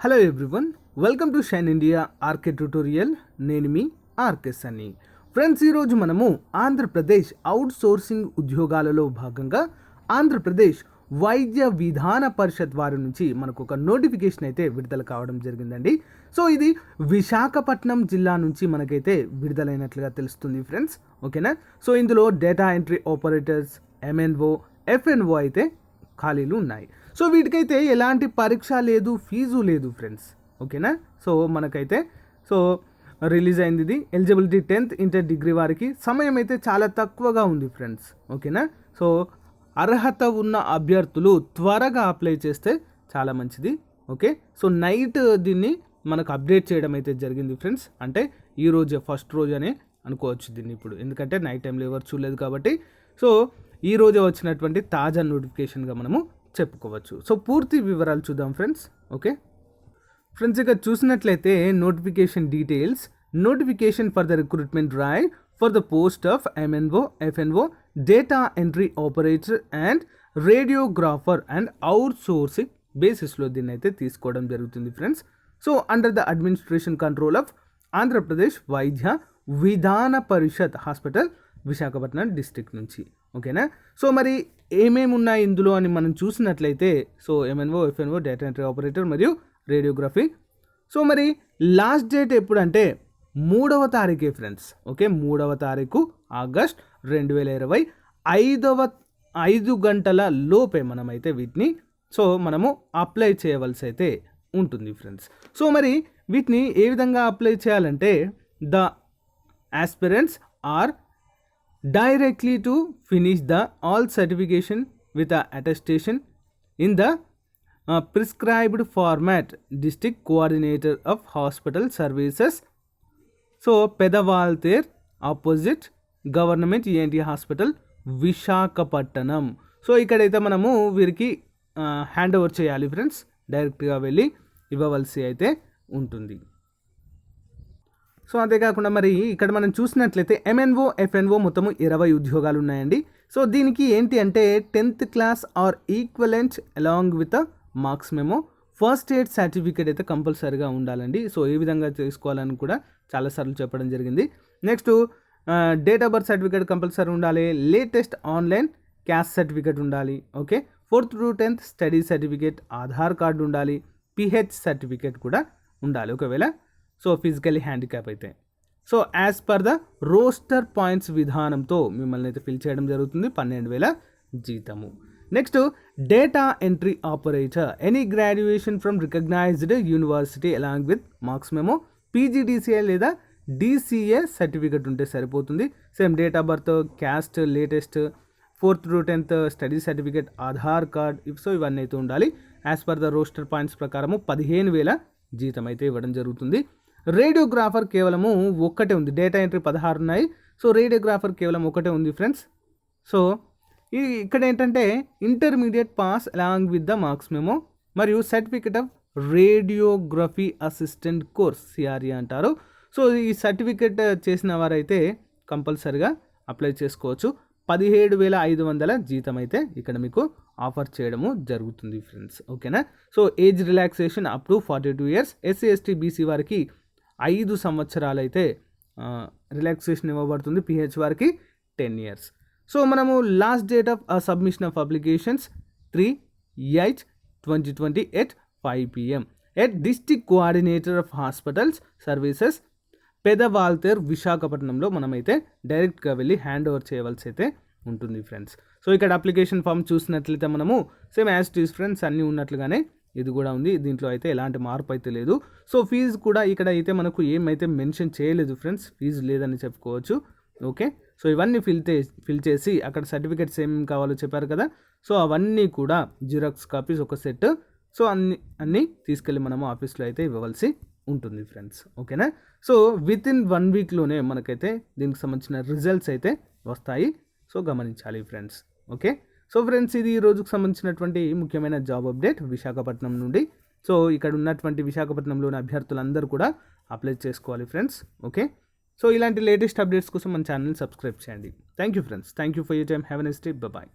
Hello everyone, welcome to Shine India RK tutorial. నేను మీ RK Sunny. Friends, ఈరోజు మనము ఆంధ్రప్రదేశ్ అవుట్ సోర్సింగ్ ఉద్యోగాలలో భాగంగా ఆంధ్రప్రదేశ్ వైద్య విధాన పరిషత్ వారి నుంచి మనకు ఒక నోటిఫికేషన్ అయితే విడుదల కావడం జరిగిందండి. సో ఇది విశాఖపట్నం జిల్లా నుంచి మనకైతే విడుదలైనట్లుగా తెలుస్తుంది ఫ్రెండ్స్. ఓకేనా? సో ఇందులో data entry operators, MNO, F&O అయితే ఖాళీలు ఉన్నాయి. సో వీటికైతే ఎలాంటి పరీక్ష లేదు, ఫీజు లేదు ఫ్రెండ్స్. ఓకేనా? సో మనకైతే రిలీజ్ అయింది ఇది. ఎలిజిబిలిటీ 10th ఇంటర్ డిగ్రీ వారికి. సమయం అయితే చాలా తక్కువగా ఉంది ఫ్రెండ్స్. ఓకేనా? సో అర్హత ఉన్న అభ్యర్థులు త్వరగా అప్లై చేస్తే చాలా మంచిది. ఓకే, సో నైట్ దీన్ని మనకు అప్డేట్ చేయడం అయితే జరిగింది ఫ్రెండ్స్. అంటే ఈరోజు ఫస్ట్ రోజు అనే అనుకోవచ్చు దీన్ని ఇప్పుడు, ఎందుకంటే నైట్ టైంలో ఎవరు చూడలేదు కాబట్టి. సో ఈ రోజే వచ్చినటువంటి తాజా నోటిఫికేషన్గా మనము చెప్పుకోవచ్చు. సో పూర్తి వివరాలు చూద్దాం ఫ్రెండ్స్. ఓకే ఫ్రెండ్స్, ఇక్కడ చూసినట్లయితే notification details. Notification for the recruitment drive for the post of MNO, FNO, data entry operator and radiographer and outsourcing బేసిస్లో దీన్ని అయితే తీసుకోవడం జరుగుతుంది friends. So under the administration control of Andhra Pradesh Vaidya Vidhana Parishad hospital, Visakhapatnam district నుంచి. ఓకేనా? So మరి ఏమేమి ఉన్నాయి ఇందులో అని మనం చూసినట్లయితే, so MNO, FNO, data entry operator మరియు రేడియోగ్రఫీ. సో మరి లాస్ట్ డేట్ ఎప్పుడంటే 3వ తారీఖే ఫ్రెండ్స్. ఓకే, 3వ తారీఖు ఆగస్ట్ 2020 5 గంటల లోపే మనమైతే వీటిని మనము అప్లై చేయవలసి అయితే ఉంటుంది ఫ్రెండ్స్. సో మరి వీటిని ఏ విధంగా అప్లై చేయాలంటే, the aspirants are directly to finish the all certification with a attestation in the prescribed format, district coordinator of hospital services, so Pedavalter opposite government ENT hospital, Vishakapatnam. So ఇక్కడైతే మనము వీరికి hand over చేయాలి friends. డైరెక్ట్గా వెళ్ళి ఇవ్వవలసి అయితే ఉంటుంది. So అంతేకాకుండా మరి ఇక్కడ మనం చూసినట్లయితే ఎంఎన్ఓ, ఎఫ్ఎన్ఓ మొత్తము 20 ఉద్యోగాలు ఉన్నాయండి. సో దీనికి ఏంటి అంటే 10th class are equivalent along with marks memo, first aid certificate అయితే కంపల్సరీగా ఉండాలండి. సో ఏ విధంగా చేసుకోవాలని కూడా చాలాసార్లు చెప్పడం జరిగింది. Next date of birth certificate compulsory ఉండాలి. లేటెస్ట్ ఆన్లైన్ క్యాస్ట్ సర్టిఫికేట్ ఉండాలి. Okay, 4th to 10th study certificate, Aadhaar card ఉండాలి, పిహెచ్ సర్టిఫికేట్ కూడా ఉండాలి ఒకవేళ ఫిజికలీ హ్యాండిక్యాప్ అయితే. So as per the roster points విధానంతో మిమ్మల్ని అయితే ఫిల్ చేయడం జరుగుతుంది. 12,000 జీతము. Next data entry operator, any graduation from recognised university along with marks memo, PGDCA లేదా డీసీఏ సర్టిఫికేట్ ఉంటే సరిపోతుంది. Same date of birth, caste, latest 4th to 10th study certificate, Aadhaar card, ఇవన్నీ అయితే ఉండాలి. As per the roster points ప్రకారము 15,000 జీతం అయితే ఇవ్వడం జరుగుతుంది. రేడియోగ్రాఫర్ కేవలము ఒక్కటే ఉంది. డేటా ఎంట్రీ 16 ఉన్నాయి. సో రేడియోగ్రాఫర్ కేవలం ఒకటే ఉంది ఫ్రెండ్స్. సో ఇక్కడ ఏంటంటే intermediate pass along with the marks memo మరియు certificate of radiography assistant course, CRE అంటారు. సో ఈ సర్టిఫికేట్ చేసిన వారైతే కంపల్సరిగా అప్లై చేసుకోవచ్చు. 17,500 జీతం అయితే ఇక్కడ మీకు ఆఫర్ చేయడము జరుగుతుంది ఫ్రెండ్స్. ఓకేనా? So age relaxation up to 42 years. SC, ST, BC వారికి 5 సంవత్సరాలు అయితే రిలాక్సేషన్ ఇవ్వబడుతుంది. పిహెచ్ వారికి 10 years. సో మనము last date of submission of applications 3/8/2020 at 5 PM at district coordinator of hospitals services, Pedawaltair, విశాఖపట్నంలో మనమైతే డైరెక్ట్గా వెళ్ళి హ్యాండ్ ఓవర్ చేయవలసి అయితే ఉంటుంది ఫ్రెండ్స్. సో ఇక్కడ అప్లికేషన్ ఫామ్ చూసినట్లయితే మనము same as it is friends అన్నీ ఉన్నట్లుగానే ఇది కూడా ఉంది. దీంట్లో అయితే ఎలాంటి మార్పు అయితే లేదు. సో ఫీజు కూడా ఇక్కడ అయితే మనకు ఏమైతే మెన్షన్ చేయలేదు ఫ్రెండ్స్, ఫీజు లేదని చెప్పుకోవచ్చు. ఓకే, సో ఇవన్నీ ఫిల్ చేసి అక్కడ సర్టిఫికేట్స్ ఏమేమి కావాలో చెప్పారు కదా, సో అవన్నీ కూడా జిరాక్స్ కాపీస్ ఒక సెట్, సో అన్నీ తీసుకెళ్ళి మనము ఆఫీస్లో అయితే ఇవ్వవలసి ఉంటుంది ఫ్రెండ్స్. ఓకేనా? సో విత్ ఇన్ 1 weekలోనే మనకైతే దీనికి సంబంధించిన రిజల్ట్స్ అయితే వస్తాయి. సో గమనించాలి ఫ్రెండ్స్. ఓకే, సో ఫ్రెండ్స్ ఇది ఈ రోజుకు సంబంధించినటువంటి ముఖ్యమైన జాబ్ అప్డేట్ విశాఖపట్నం నుండి. సో ఇక్కడ ఉన్నటువంటి విశాఖపట్నంలోని అభ్యర్థులందరూ కూడా అప్లై చేసుకోవాలి ఫ్రెండ్స్. ఓకే, సో ఇలాంటి లేటెస్ట్ అప్డేట్స్ కోసం మన ఛానల్ని సబ్స్క్రైబ్ చేయండి. Thank you friends. Thank you for your time. Have a nice day. Bye.